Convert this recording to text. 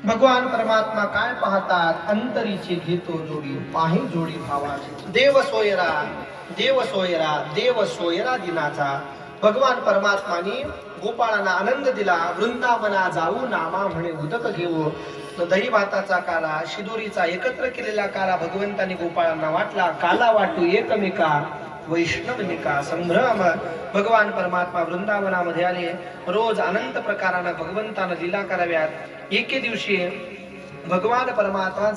भगवान परमात्मा काय पाहतात, अंतरीची घेतो जोडी, पाहे जोडी भावाची। देव सोयरा देव सोयरा देव सोयरा दिनाचा। भगवान परमात्मानी गोपाळांना आनंद दिला। वृंदावना जाऊ नामा म्हणे उदक घेऊ। दही भाताचा काला, शिदोरीचा एकत्र केलेला काला भगवंतानी गोपाळांना वाटला। काला वाटू एकमेका वैष्णवनिका संभ्रम। भगवान परमात्मा वृंदावनामध्ये आले। रोज अनंत प्रकाराने भगवंतानं लीला कराव्यात। एके दिवशी भगवान परमात्मा